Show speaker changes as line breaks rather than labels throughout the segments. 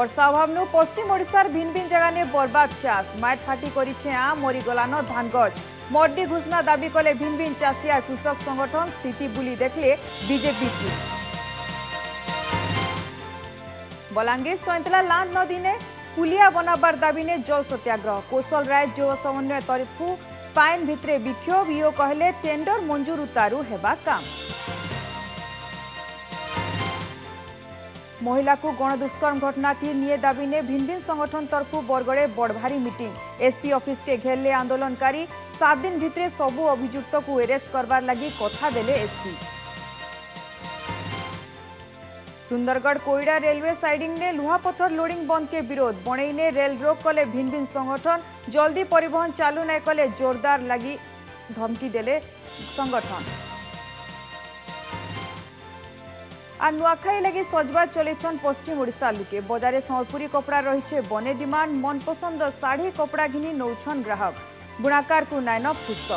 वर्षा अभाव पश्चिम ओडिशार भिन्न भिन्न जगह ने बर्बाद चाष माट फाटी करिछे आ मरीगलान धान गछ मड्डी घोषणा दाबी कले भिन्न भिन्न चाषी आ कृषक संगठन स्थिति बुली देखले बीजेपी की बलांगीर सैंतला लांद नदी ने पुलिया बनाबार दाबी ने जल सत्याग्रह कौशल राय जो समन्वय तरफु स्पाइन भित्रे विक्षोभ यो कहले टेंडर मंजूर उतारू हेबा काम महिला को गणदुष्कर्म घटना की निये दाबी ने भिन्न भिन्न संगठन तरफु बरगड़े बड़भारी मीटिंग एसपी ऑफिस के घेरले आंदोलनकारी 7 दिन भितरे सबु अभियुक्त को अरेस्ट करवार लगी कथा देले SP Sundargarh Koida railway siding ने लुहापत्थर लोडिंग बंद के विरोध बणई ने रेल रोक कले भिन्न भिन्न संगठन जल्दी परिवहन चालू नहीं कले जोरदार लगी धमकी देले संगठन आ नुआखाई लगी सजबाज चलेछन पश्चिम ओडिशा लुके बजारे संबलपुरी कपड़ा रही बने डिमांड मनपसंद साड़ी कपड़ा घिनी नौछन ग्राहक बुणाकार को नायन फुस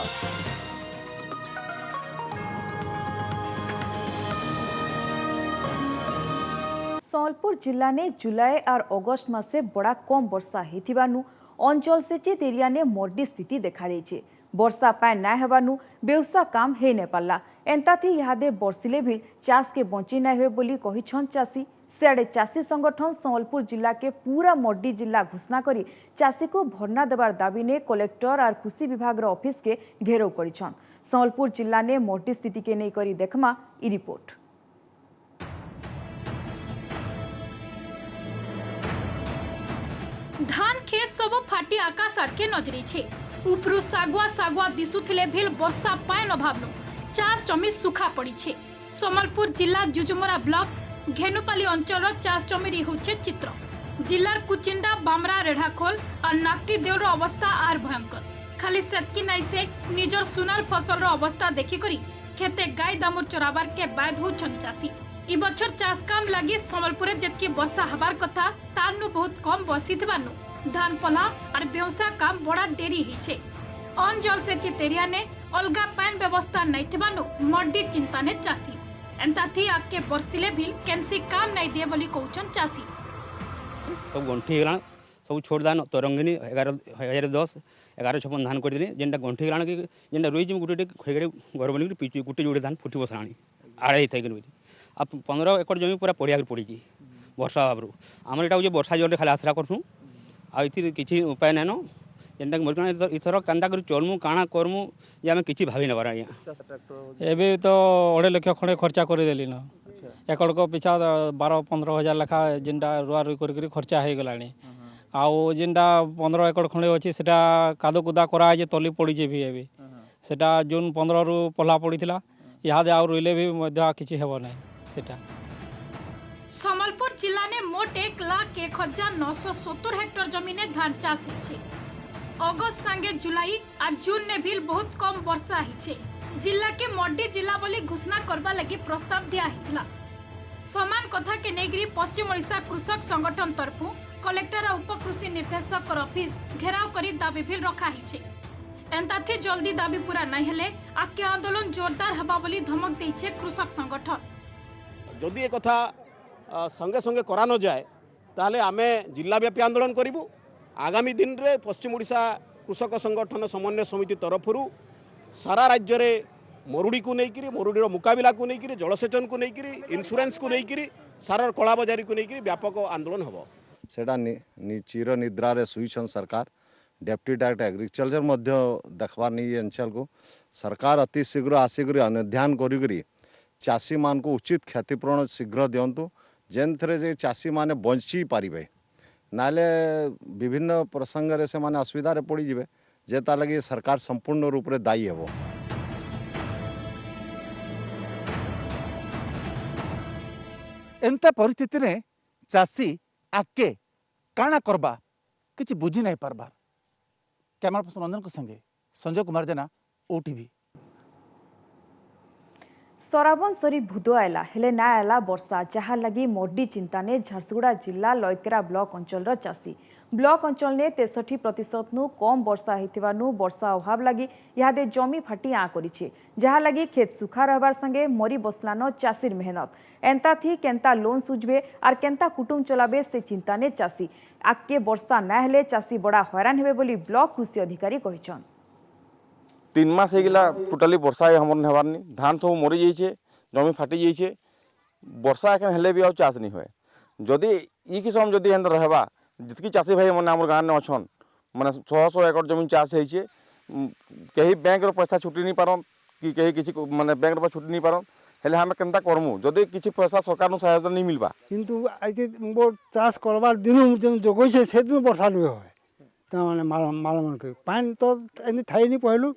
संबलपुर जिला ने जुलाई और अगस्त मासे बड़ा कम वर्षा होइथिबानु अंचल सेचित एरिया ने मर्डी स्थिति देखा देछे वर्षा पाए ना हेबानु बेउसा काम हे ने पाला एंता थी यादे बरसिले भी चाष के बंची ना हुए बोली कहिछन चाषी सियाड़े चाषी संगठन संबलपुर जिला के पूरा मड्डी जिला घोषणा करी चाषी को भरना देवार दाबी ने कलेक्टर और कृषि विभाग ऑफिस के घेराव करिछन संबलपुर जिला ने मड्डी स्थिति के नहीं करी देखमा ई रिपोर्ट
धान खेत सब फाटी आकाश आड़के नजरी छे उपरु सागुआ सागुआ दिसुथिले भेल वर्षा पाएन अभाव चाष जमी सुखा पड़ी छे समलपुर जिला जुजुमरा ब्लॉक घेनुपाली अंचल चाष जमी होचे चित्र जिलार कुचिंडा बामरा रेढ़ाखोल और नाकटी देवर अवस्था आर भयंकर खाली सेतकी नाई से निजर सुनार फसल अवस्था देखी करी खेते गाय दामुर चराबार के बाद होछन चाषी इ बछर चाष काम लगी समलपुर जेतकी वर्षा हबार कथा तारनु बहुत कम बसी थिबानु धान पला और व्यवसाय काम बड़ा देरी हिछे अन जल सेचित एरिया ने अलगा पान व्यवस्था नहीं थिबानु मड्डी चिंता ने चासी एंता थी आके बरसिले भी केनसी काम नहीं दिए बोली कहउछन चासी
सब गंठी गलान सब छोड़ दान तरंगिनी 1110 1156 धान कर दिने जेंटा गंठी गलान कि जेंटा रोई जिम गुटे खेगड़े घर बनी पिचु गुटे जोड़े धान फुटी बसलानी आड़े थाई कि अब 15 एकड़ जमी पूरा पड़िया पड़ी वर्षा अभाव आम यहाँ वर्षा जल खाली आसरा करसुँ आथि किसी उपाय नाइन जेनटा मरीकना इथर केन्ता कर चलमु काଣା करमु जे आम कि भावी नबार
एबे तो 2.5 लाख खंडे खर्चा करदेली न एकड़ को पिछा 12-15 हजार लेखा जेनटा रुआ रुई कर खर्चा हो गलानी आउ जेनटा 15 एकड़ खंडे अच्छी से कादो कुदा कराए तली पड़ी भी एबे सेटा जून 15 रु पहला पड़ा इहादे आउ रुइले भी किसी हेब ना सेटा
समलपुर जिला ने मोट 1,01,970 हेक्टर जमीन में धान चाष है अगस्त संगे जुलाई और जून ने भी बहुत कम वर्षा है जिला के मड्डी जिला बोली घोषणा करबा लगी प्रस्ताव दिया हितला समान कथा के नेगिरी पश्चिम ओडिशा कृषक संगठन तरफु कलेक्टर और उपकृषि निर्देशक ऑफिस घेराव करी दाबी भी रखा है एंता थी जल्दी दाबी पूरा नहीं हेले आके आंदोलन जोरदार हबा बोली धमक देइछे कृषक संगठन
जदि ए कथा संगे संगे करा न जाए ताहले आमे जिला व्यापी आंदोलन करिबु आगामी दिन रे पश्चिम ओडिशा कृषक संगठन समन्वय समिति तरफरु सारा राज्य रे मरुड़ी को लेकर मरुड़ीर मुकाबला को लेकर जलसेचन को लेकर इन्सुरेंस को लेकर सार कला बजारी को लेकर व्यापक आंदोलन हम
सेटा चिर निद्रा रे सुईछन सरकार डेप्यूटी डायरेक्टर एग्रीकल्चर देखबार नहीं अंचल को सरकार अति शीघ्र आसिक अनुध्यान करी चाषी मान को उचित क्षतिपूरण शीघ्र दिंतु जेन थे चाषी माने बंची पारे नाले विभिन्न प्रसंग रे से माने असुविधा रे पड़ी जिवे जेता लगी सरकार संपूर्ण रूप रे दायी हेबो
एंता परिस्थिति रे चाषी आके काना करबा किछि बुझी नहीं पारबार कैमरा पर्सन रंजन को संगे संजय कुमार जेना ओटीवी
सराबन सरी भूद आयला हेले ना आयला वर्षा जहाँ लगी मड्डी चिंता ने झारसुगुड़ा जिला लयकेरा ब्लॉक अंचल चाषी ब्लॉक अंचल ने 63% नु कम वर्षा हेतिबानु वर्षा अभाव लगी यादे जमी फाटी आ करिछे जहा लगी खेत सुखा रहबार संगे मरी बसलानो चासीर मेहनत एंता थी केंता लोन सुझबे आर केंता कुटुम चलाबे से चिंता ने चासी आके वर्षा ना हेले चासी बड़ा हैरान हेबे बोली ब्लॉक कृषि अधिकारी कहिछन
3 मास होगा टोटाली वर्षा हमर हेबार नहीं धान सब मरी जाइए जमी फाटी जाइए वर्षा एखन हेले भी चाष नहीं हुए जदि ई किसम जदि एन रहबा जितकी चाषी भाई मैंने आम गाँव में अच्छन मैंने 100 एकड़ जमीन चाष होइए कहीं बैंक पैसा छुटी नहीं पारन कि कहीं किसी माने बैंक छुटी नहीं पारन हेले आम केनता करमु जदि किसी पैसा सरकार सहायता नहीं मिलवा
किंतु आज मोर चाष करवार दिन जो जगैसे से दिन वर्षा नहीं हुए ताने माल मन के पानी तो एनी थाई नहीं पहलू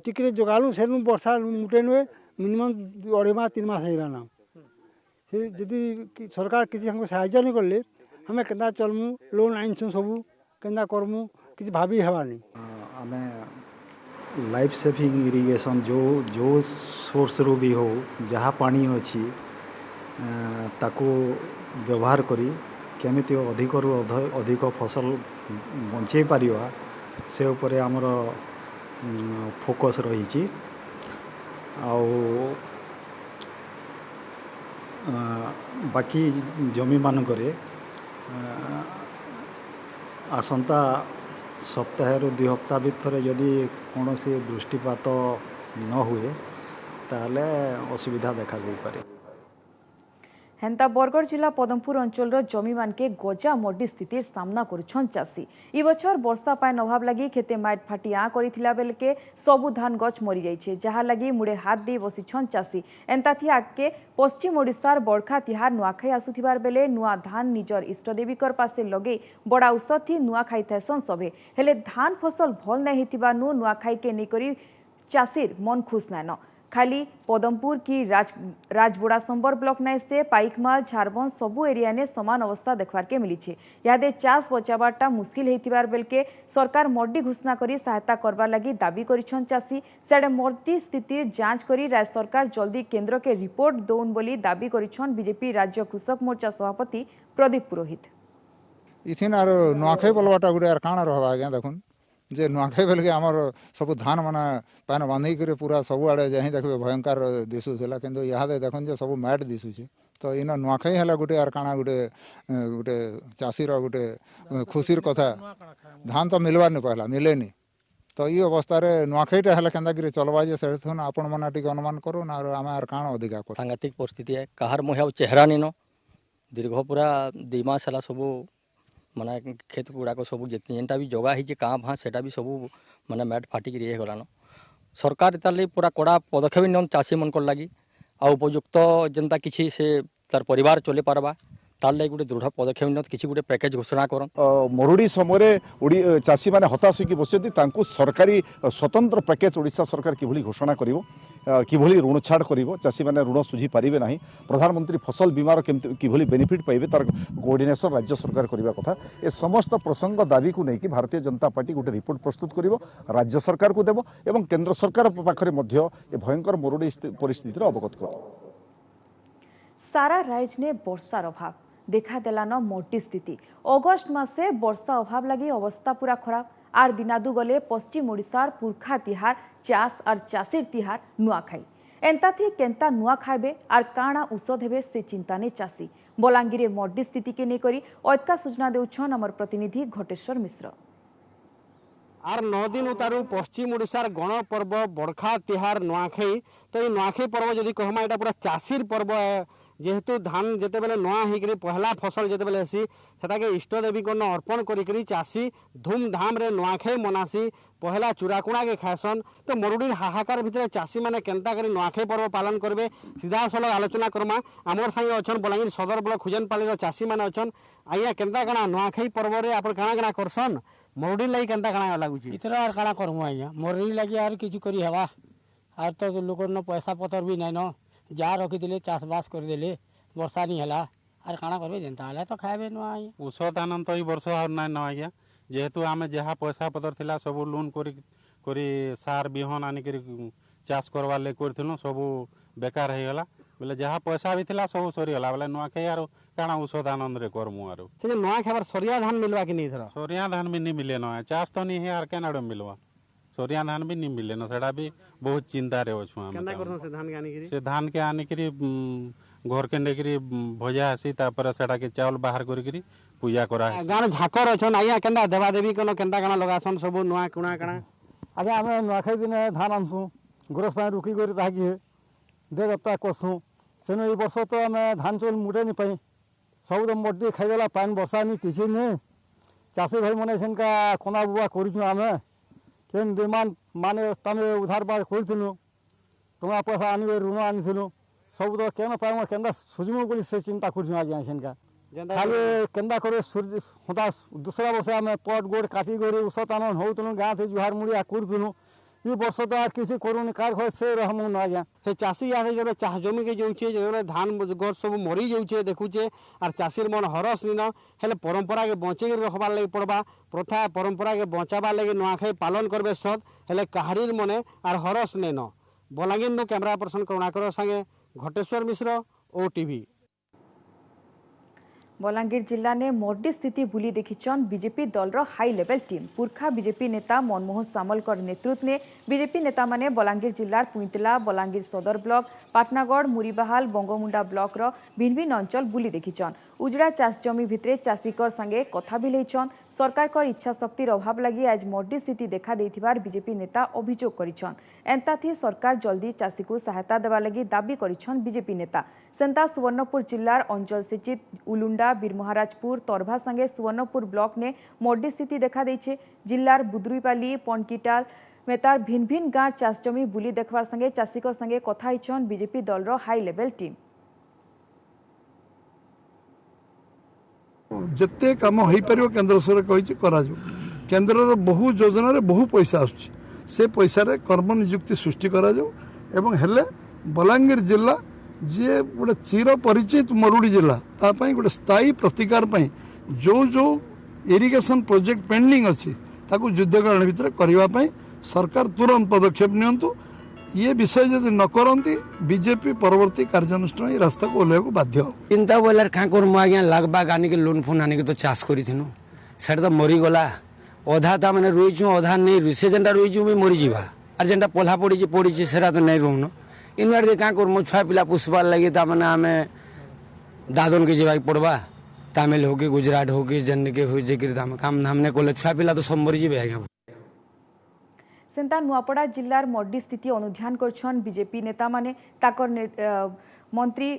टिके जगालू से वर्षा मुटे नुए मिनिमम 2.5 मास 3 मास होगा ना से जदि सरकार किसी हमको साहाय्य नहीं करले हमें केना चलमु लोन आनसु सबू केना करमु किसी भाभी हेबानी
आमे लाइफ सेविंग इरिगेशन जो सोर्स रू भी हो जहाँ पानी अच्छी ताको व्यवहार करी केमिति अधिक रु अधिक फसल बंचई पारिबा से उपरे हमर फोकस रही बाकी जमी मानकरे आसंता सप्ताह 2 हफ्ता भितर यदि कौन से वृष्टिपात न हुए ताले असुविधा देखा दे पारे
हेंता बरगढ़ जिला पदमपुर अंचल जमी मानके गजा मड्डी स्थितिर सामना करुछन चासी ई बछर वर्षा पाइन अभाव लगी खेते माइट फाटी आ करिथिला बेलके सबु धान गछ मरी जाइछे जहा लगी मुड़े हाथ दे बसिछन चासी एंता थी आके पश्चिम ओडिशार बड़खा तिहार नुआखाई आसुथिबार बेले नुआ धान निजर इष्टदेवीकर पासे लगे बड़ा उत्सव थी नुआखाई थैसन सभे हेले धान फसल भल नै हेतिबा नुआखाई के नेकरी चासीर मन खुश नाइन खाली पदमपुर की राजबुड़ा संबर ब्लॉक नै से पाइकमाल झारबंद सबु एरिया ने समान अवस्था देखबार के मिली छे यादे चाष बचाबाटा मुश्किल हेतिबार बेलके सरकार मड्डी घोषणा करी सहायता करबार लगी दाबी करिछन चासी सेडे मड्डी स्थितिर जांच करी राज्य सरकार जल्दी केंद्र के रिपोर्ट दौन बोली दाबी करिछन बीजेपी राज्य कृषक मोर्चा सभापति प्रदीप पुरोहित
इथिन आर नुआखाई बोलवाटा गुटे आर काଣା रहबा आज्ञा देखुन जे नुआखाई बेलके आमर सब धान माने पान बांधी करे पूरा सब आड़े जहीं देखबे भयंकर दिसुला किंतु इहादे देखुन जे सब मैट दिसुचे तो इन नुआखाई हला गुटे आर काଣା गुटे गुटे चाषीर गुटे खुशीर कथा धान तो मिलवार नहीं पहला मिलेनी तो ये अवस्था रे नुआखाईटा हला केंदा करे चलबा जे सेथुन आपण मना टिक अनुमान करू ना आम आर काଣା अधिका को
सांघातिक परिस्थिति है कहार मोह चेहरा नीन दीर्घ पूरा 2 मास है सब माने खेत गुड़ाक सब जेनटा भी जगह है काँ भाँ से सब माने मैट फाटिक ये गलान सरकार तार पूरा कड़ा पदक्षेप नियन चाषी मन लगी आ उपयुक्त जनता किसी से तार परिवार चले पारबा तार लगी गोटे दृढ़ पदक्षेप नियन किसी गोटे पैकेज घोषणा करन
मरुड़ी समय चाषी मैंने हताश होकर सरकारी स्वतंत्र पैकेज ओडिशा सरकार किभली घोषणा करिवो किभली ऋण छाड़ करिवो चाषी मैंने ऋण सुझी पारिबे नाही प्रधानमंत्री फसल बीमार किभली बेनिफिट पाइबे तार कोऑर्डिनेशन राज्य सरकार करबा कथा ए समस्त प्रसंग दाबी को लेकिन भारतीय जनता पार्टी गोटे रिपोर्ट प्रस्तुत करिवो राज्य सरकार को देबो एवं केंद्र सरकार पाखरे मध्य ए भयंकर मरुड़ी परिस्थिति अवगत कर
सारा राज्य ने वर्षार अभाव देखा देलान मड्डी स्थिति अगस्ट मासे वर्षा अभाव लगी अवस्था पूरा खराब आर दिनादु गले पश्चिम ओडिशार पुरखा तिहार चाष और चाषीर तिहार नुआखाई एंता थी केंता नुआ खाइबे आर काଣା औषध हेबे से चिंता ने चाषी बलांगीर मड्डी स्थिति के नेकरी ऐतका सूचना देउछन हमर प्रतिनिधि घटेश्वर मिश्र
आर 9 दिन उतारू पश्चिम ओडिशार गण पर्व बड़खा तिहार नुआखाई तो ये नुआखाई पर्व जदि कहमा एटा पूरा चाषीर पर्व है जेहेतु धान जिते बेले नुआ होकर पहला फसल जिते बेले हेसी सेटाके इष्ट देवी को अर्पण करी चाषी धूमधाम रे नुआखाई मनासी पहला चूराकुणा के खाएसन तो मरुड़ी हाहाकार भितर चाषी मैंने केंता करी नुआखाई पर्व पालन करेंगे सीधा साल आलोचना करमा आमर संगे अच्छन बलांगीर सदर ब्लॉक खुजनपाली चाषी मैंने अच्छन आज्ञा केंता काଣା नुआखाई पर्व रे आप काଣା काଣା करसन मरुड़ी लगी केंता काଣା लगुच
इतर आर काଣା करमु आज्ञा मरुड़ी लगी आर किछि करी हेबा आर तो लोकर न पैसा पतर भी नाइन जा रखी चाषबास करदे वर्षा नहीं है आर काଣା करबे जेनता हला तो खाइबे न आज्ञा
ଔଷଧ ଆନନ୍ଦ ଏଇ ବର୍ଷ ଆଉ ନାଇଁ ନ ଆଜ୍ଞା ଯେହେତୁ ଆମେ ଯାହା ପଇସା ପତ୍ର ଥିଲା ସବୁ ଲୋନ୍ କରି ସାର ବିହନ ଆନିକରି ଚାଷ କରବାର୍ ଲାଗି କରିଥିଲୁ ସବୁ ବେକାର ହେଇଗଲା बोले जहाँ पैसा भी थिला सब सरीगला बोले नुआखाई आरो काଣା ଔଷଧ आनंद करमु आरो
से नुआ खाबार सरिया धान मिलवा कि नहीं थरा
सरिया धान भी नहीं मिले न चाष तो नहीं है आर केन आड़े मिलवा सरिया धान भी नहीं मिले न सेटा भी बहुत चिंता रे अछु हम
केना करन से धान के आनी
से धान के आनी करी घर के नेकरी भजा आसी तापर सेटा के चावल बाहर करी करी पूजा करा
गाँव झाकर अछन आइया केंदा देवा देवी कोन केंदा काना लगासन सब नुआ कुणा काना
ଆଜ୍ଞା ଆମେ ନୂଆଖାଇ ଦିନେ ଧାନ ଆଣସୁଁ ଗୋରସ ପାଇଁ ରୁକି କରି ତାହାକି ଦେ ଦପ୍ତା କରସୁଁ ସେନୁ ଏଇ ବର୍ଷ ତ ଆମେ ଧାନ ଚାଉଳ ମୁଟେ ନି ପାଇଁ ସବୁ ତ ମଟି ଖାଇଦେଲା ପାଣି ବର୍ଷା ନି କିଛି ନି ଚାଷୀ ଭାଇମାନେ ସେନ୍କା କନା ବୁଆ କରିଛୁ ଆମେ କେନ୍ ଡିମାଣ୍ଡ ମାନେ ତମେ ଉଧାର ବାର୍ କରିଥିଲୁ ଟଙ୍କା ପଇସା ଆଣିବେ ଋଣ ଆଣିଥିଲୁ ସବୁ ତ କେନ ପାଇମୁ କେନ୍ତା ସୁଝିମୁ ବୋଲି ସେ ଚିନ୍ତା କରୁଛୁ ଆଜ୍ଞା ସେନ୍କା ଖାଲି କେନ୍ତା କରି ହତା ଦୁସରା ବର୍ଷ ଆମେ ପଟ ଗୋଡ଼ କାଟି କରି ଉଷ ତାନ ହଉଥିଲୁ ଗାଁଥି ଜୁହାର ମୁଡ଼ିଆ କରୁଥିଲୁ ଇ ବର୍ଷ ତ ଆର୍ କିଛି କରୁନି କାର୍ ଘର ସେ ରହମୁ ନା ଆଜ୍ଞା
ସେ ଚାଷୀ ଇହାଦେ ଯେବେ ଚାଷ ଜମିକେ ଯାଉଛେ ଯେବେ ଧାନ ଗଛ ସବୁ ମରି ଯାଉଛେ ଦେଖୁଛେ ଆର୍ ଚାଷୀର ମନ ହରସ ନିନ ହେଲେ ପରମ୍ପରାକେ ବଞ୍ଚେଇକି ରଖବାର୍ ଲାଗି ପଡ଼ବା ପ୍ରଥା ପରମ୍ପରାକେ ବଞ୍ଚାବାର୍ ଲାଗି ନୂଆଖାଇ ପାଳନ କରବେ ସତ୍ ହେଲେ କାହାରିର ମନେ ଆର୍ ହରସ ନେନ ବଲାଙ୍ଗୀରନୁ କ୍ୟାମେରା ପର୍ସନ କରୁଣାକର ସାଙ୍ଗେ ଘଟେଶ୍ୱର ମିଶ୍ର OTV।
बलांगीर जिला ने मोर्डी स्थिति बुली देखिचन बीजेपी दल हाई लेवल टीम पुरखा बीजेपी नेता मनमोहन सामलकर नेतृत्व में बीजेपी नेता माने बलांगीर जिलार पुईतला बलांगीर सदर ब्लॉक पाटनागढ़ मुरीबाहाल बंगमुंडा ब्लॉक रो भिन्न भिन्न अंचल बुली देखिचन उजड़ा चाष जमी भितरे चाषीकर संगे कथा भी लेचन सरकार कर इच्छा शक्तिर अभाव लगी आज मोर्डी स्थिति देखा देथिबार बीजेपी नेता अभियोग करिछन एंता थी सरकार जल्दी चाषी को सहायता देवा लगी दाबी करिछन बीजेपी नेता सेंता सुवर्णपुर जिलार अंचल सचित उलुंडा बीरमहाराजपुर तरभा संगे सुवर्णपुर ब्लॉक ने मोर्डी स्थिति देखा देछे जिलार बुद्रुईपाली पनकीटाल मेतार भिन्न भिन्न गाँ चाष जमी बुली देखबार संगे चाषीकर संगे कथा हिचन बीजेपी दल हाई लेवल टीम
जिते कम हो पार केन्द्र सरकार कही केन्द्र बहु योजन बहु पैसा आसुच्ची से पैसा रे कर्म नियुक्ति सृष्टि करा जाऊ एवं हेले बलांगीर जिला जी गोटे चिर परिचित मरुड़ी जिला तापाई गोटे स्थायी प्रतिकार जो जो इरिगेशन प्रोजेक्ट पेंडिंग अच्छी ताकू युद्धकालीन भितर करने सरकार तुरंत पदक्षेप नियंतु ये विषय जब न करती बीजेपी परवर्ती कार्यानुष्ठान रास्ता को ओल्हे बाध्य
चिंता बोलार क्या करमु आज्ञा लगबाग आनिक लोन फोन आनिक तो चाष करूँ से तो मरीगला अधा तो मैंने रुईचु अधा नहीं रुई से जेनटा रुईचु भी मरीजा आर जेनटा पल्हा पड़ी पड़ी से तो नहीं रोन इन आड़े क्या करमु छुआ पिला पुषबार लगे ताने आम दादन के जावाक पड़वा तमिल हो कि गुजरात हो कि जेन के हो काम धाम नहीं कले छुआ पिला तो सब मरीजे आज्ञा
सेंता नुआपड़ा जिलार मोर्डी स्थिति अनुध्यान करछन बीजेपी नेता माने ताकर मंत्री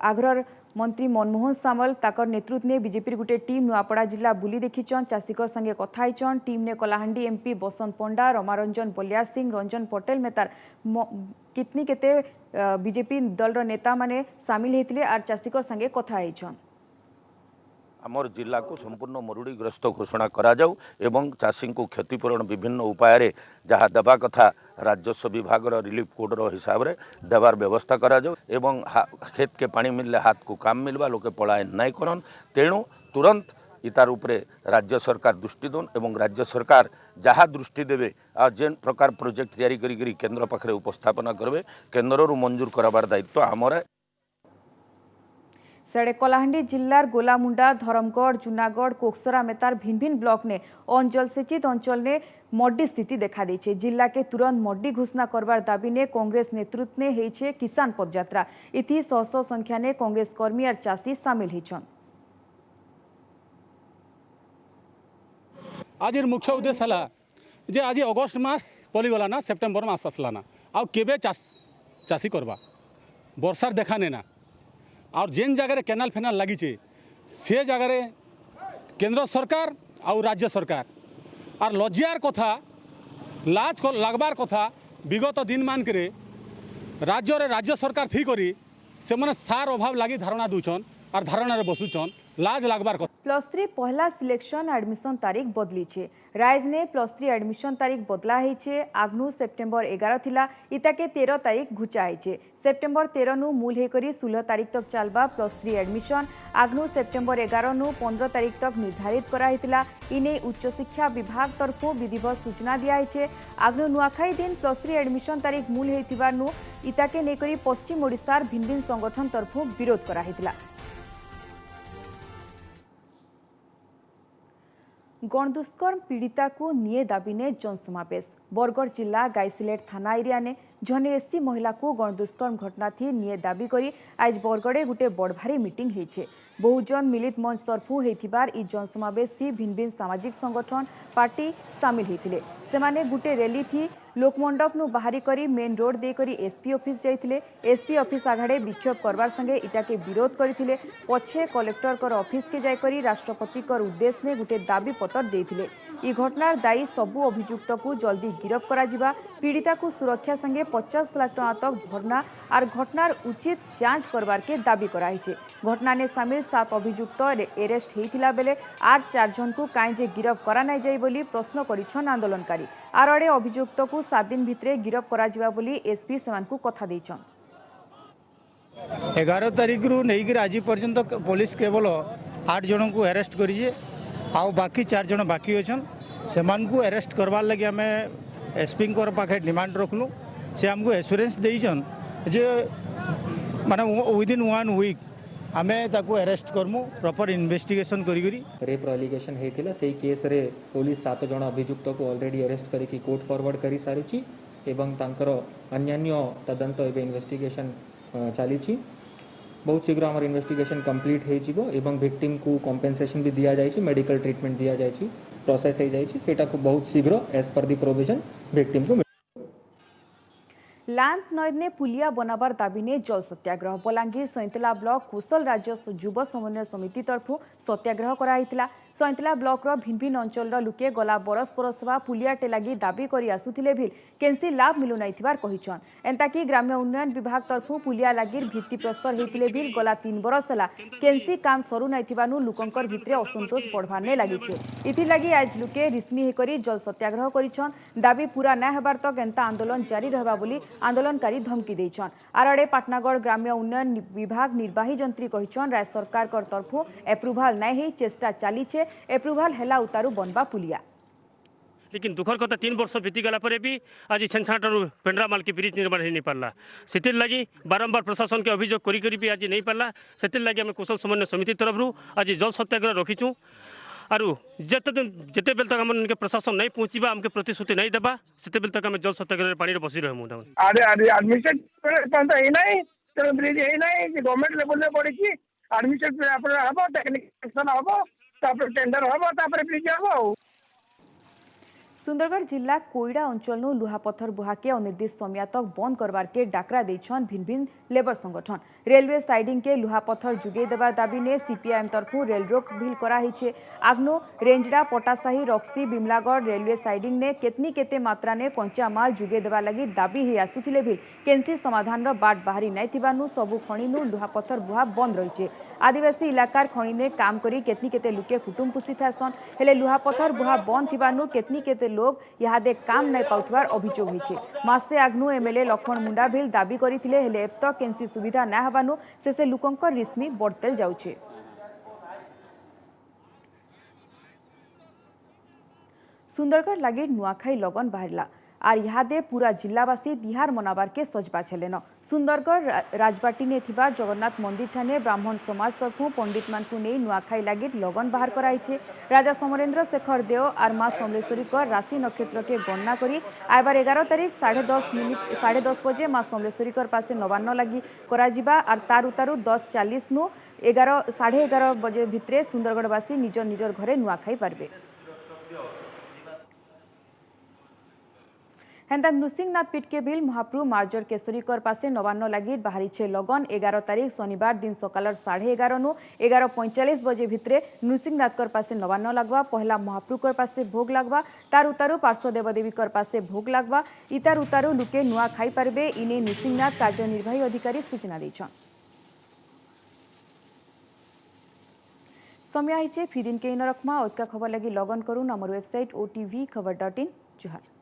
आग्रह मंत्री मनमोहन सामल ताकर नेतृत्व में बीजेपी गोटे टीम नुआपड़ा जिला बुली देखिचन चाषीकर संगे कथा हिचन टीम ने कलाहांडी एमपी बसंत पंडा रमारंजन बलियार सिंह रंजन पटेल मेतार कितनी केते बीजेपी दल नेता माने सामिल हेतिले आर चाषीकर संगे कथा हिचन
आमर जिला को संपूर्ण मरुड़ीग्रस्त घोषणा करा जाऊ एवं चाषी को क्षतिपूरण विभिन्न उपाय जहाँ देवा कथा राजस्व विभाग रिलीफ कोड हिसाब से देवार व्यवस्था करा जाऊ एवं खेत के पानी मिलले हाथ को काम मिलवा लोके पलायन नहीं करन तेणु तुरंत इतार उपरे राज्य सरकार दृष्टि दन एवं राज्य सरकार जहाँ दृष्टि देवे आ जेन प्रकार प्रोजेक्ट तैयारी करी केन्द्र पाखे उपस्थापना करबे केन्द्र मंजूर कराबार दायित्व आमर
साढ़े कलाहांडी जिलार गोलामुंडा धरमगढ़ जूनागढ़ कोकसरा मेतार भिन्न भिन्न ब्लॉक ने अंचल सेचित अंचल ने मोर्डी स्थिति देखा देछे जिला के तुरंत मोर्डी घोषणा करवार दाबी ने कांग्रेस नेतृत्व ने हेछे किसान पदयात्रा इथि सौ संख्या ने कांग्रेस कर्मी और चाषी सामिल हेछन
आज मुख्य उद्देश्य है जे आज अगस्ट मास पलिगला ना सेप्टेम्बर मास आसला ना आ केबे चाषी करवा वर्षार देखा नेना और जेन जगह केनाल फेनाल लगी से जगह केंद्र सरकार और राज्य सरकार और लज्जार कथा लाज लगबार कथा विगत दिन मानक राज्य सरकार थी करी से सार अभाव लगी धारणा दूचन और धारणा बसुचन लाज लगबार कथा
+3 पहला सिलेक्शन एडमिशन तारीख बदली छे। राइज ने +3 एडमिशन तारीख बदला है छे। आगनु सेप्टेम्बर 11 थिला इताके 13 तारीख घुचा है छे। सेप्टेम्बर 13 नु मूल हेकरी 16 तारीख तक चलबा +3 एडमिशन आगनु सेप्टेम्बर 11 नु 15 तारीख तक निर्धारित करा हितिला। इने उच्च शिक्षा विभाग तरफु विधिवत सूचना दिया है छे। आगनु नुआखाई दिन +3 एडमिशन तारीख मूल हेतिबा नु इताके नेकरी पश्चिम ओडिशार भिन्न भिन्न संगठन तरफु विरोध करा हितिला। गणदुष्कर्म पीड़िता को निये दाबी ने जनसमावेश। बरगढ़ जिला गाइसिलेट थाना एरिया ने जने एससी महिला को गणदुष्कर्म घटना थी निये दाबी करी आज बरगढ़े गुटे बड़भारी मीटिंग हेछे। बहुजन मिलित मंच तरफु हेथिबार ई जनसमावेश थी भिन्न भिन्न सामाजिक संगठन पार्टी सामिल हेथिले। सेमाने गुटे रैली थी लोकमंडप नु बाहरी करी मेन रोड दे करी एसपी ऑफिस जाइथिले। एसपी ऑफिस आघाड़े विक्षोभ करबार संगे इटाके विरोध करथिले। पछे कलेक्टर कर ऑफिस के जाय करी राष्ट्रपति कर उद्देश्य ने गुटे दाबी पत्र देथिले। ई घटनार दायी सबु अभियुक्त को जल्दी गिरफ करा जिबा, पीड़िता को सुरक्षा संगे 50 लाख टका तक भरना और घटनार उचित जांच करबार के दाबी कराइछे। घटना ने शामिल 7 अभियुक्त अरेस्ट हेतिला बेले 4 जन को काई जे गिरफ करा नै जाई बोली प्रश्न करिछन आंदोलनकारी। आर आड़े अभियुक्त को 7 दिन भितरे गिरफ करा जिबा बोली एसपी सेमान को कथा देछन।
11 तारीख रु नहीं आज पर्यंत पुलिस केवल 8 जन को अरेस्ट करिजे। आउ बाकी 4 जन बाकी अच्छन से अरेस्ट करवार लगे आम एसपी पाखे डिमांड रखलु। से आमको एश्योरेंस देइछन जे माने विदिन 1 वीक आम ताको अरेस्ट करमु प्रॉपर इन्वेस्टिगेशन करी।
रेप एलिगेशन हेतिला सेही केस रे पुलिस 7 जन अभियुक्त को ऑलरेडी अरेस्ट करिकी कोर्ट फॉरवर्ड करी सारिछि एवं तांकर अन्यान्य तदंत एवं इन्वेस्टिगेशन चली। बहुत शीघ्र आम इन्वेस्टिगेशन कंप्लीट हो एवं विक्टिम को कॉम्पेंसेशन भी दिया जाए, मेडिकल ट्रीटमेंट दिया जाए, प्रोसेस हो जाए, सेटा को बहुत शीघ्र एज पर दी प्रोविजन विक्टिम को।
लांत नद ने पुलिया बनाबार दाबी ने जल सत्याग्रह। बलांगीर सैंतला ब्लॉक कुशल राज्य युव समन्वय समिति तरफु सत्याग्रह कराइतिला। सैंतला ब्लॉक भिन्न भिन्न अंचल लोके गला बरस बरस पुलियाटे लगी दाबी करी आसुथिले भी केनसी लाभ मिलु नाइथिबार कहिछन। एंता कि ग्राम्य उन्नयन विभाग तरफु पुलिया लागिर भित्ति प्रस्तर हेतिले भी गला 3 बरस हला केनसी काम सरू नाइथिबानु लोकंकर भितरे असंतोष बढ़वार ने लागिछे। इथि लगी आज लोके रिस्मी हेकरी जल सत्याग्रह करिछन। दाबी पूरा न हेबार तक एंता आंदोलन जारी रहबा बोली आंदोलनकारी धमकी देछन। आरआड़े पाटनागढ़ ग्राम्य उन्नयन विभाग निर्वाही जंत्री कहिछन राज्य सरकार कर तरफु एप्रुवाल नै हे चेष्टा चाली छे। एप्रुवाल हेला उतारू बनबा पुलिया।
लेकिन दुखर कथा 3 वर्ष बीती गला पर भी आज छेनछाटू पेंड्रा माल के ब्रिज निर्माण हो नहीं पारा। से लगी बारंबार प्रशासन के अभियोग करी भी आज नहीं पारा। से लगी आम कुशल समन्वय समिति तरफ आज जल सत्याग्रह रखीचु। आरु जिते बेल तक आम प्रशासन नहीं पहुँचा आमके प्रतिश्रुति नहीं देवा से बेल तक आम जल सत्याग्रह पानी बसी रहे।
एडमिशन ब्रिज गवर्नमेंट लेवल में पड़ी एडमिशन हम टेक्निकल हम टेंडर हम ब्रिज हम।
सुंदरगढ़ जिला कोईडा अंचल लुहापथर बुहाके अनिर्दिष्ट समय तक बंद करवार के डाकरा देछन भिन्न भिन्न लेबर संगठन। रेलवे साइडिंग के लुहापथर जुगे देवार दाबी ने सीपीआईएम तरफु रेल रोक भी कराई। आग्नो रेंजड़ा पटासाही रक्सी बिमलागढ़ रेलवे साइडिंग ने केतनी केते मात्रा ने कंचा माल जुगे देवा लगी दाबी ही आसुथिले भी केनसी समाधान बाट बाहरी नहीं थिबानु सबु खणी लुहापथर बुहा बंद रही। आदिवासी इलाकार खणी ने काम करी केतनी केते लुके कुटुंब पुषी थासन हेले लुहापथर बुहा बंद थिबानु केतनी केते लोग यादे काम नहीं पाउथबार अभियोग होइछे। मासे आग्नु एमएलए लक्ष्मण मुंडा भी दाबी करिथिले हेले एब तक केनसी सुविधा ना हबानु से लोकंकर रिस्मी बढ़तेल जाउछे। सुंदरगढ़ लगी नुआखाई लगन बाहरला आर इहादे पूरा जिलावासी तिहार मनाबार के सजबा छेलेन। सुंदरगढ़ राजबाटी ने थिबा जगन्नाथ मंदिर ठाने ब्राह्मण समाज तरफु पंडित मानकु नै नुआखाई लागि लगन बाहर कराइछे। राजा समरेंद्र शेखर देव आर मां समलेश्वरी कर राशि नक्षत्र के गणना करी आइबार 11 तारीख 10:30 बजे मां समलेश्वरी कर पासे नवान्न लागि कराजिबा आर तार उतारू 10:40 नु 11:30 बजे भितरे सुंदरगढ़वासी निजर निजर घरे नुआखाई पारबे। हेन्दा नृसिंहनाथ पीठ के बिल महाप्रभु मार्जर केशरीकर पासे नवान्न लगी बाहरी छे लगन 11 तारीख शनिवार दिन सकाल 11:30 नु 11:45 बजे भितरे नृसिंहनाथकर पासे नवान्न लगवा पहला महाप्रभुकर पासे भोग लगवा तार उतारू पार्श्व देवदेवीकर पासे भोग लगवा इतार उतारू लुके नुआ खाई पारबे इने नृसिंहनाथ कार्यनिर्वाही अधिकारी सूचना दैछन। समय आइचे फिर दिन के इन रखमा और का खबर लगी लॉग ऑन करूँ आम वेबसाइट OTV खबर.in। जुहार।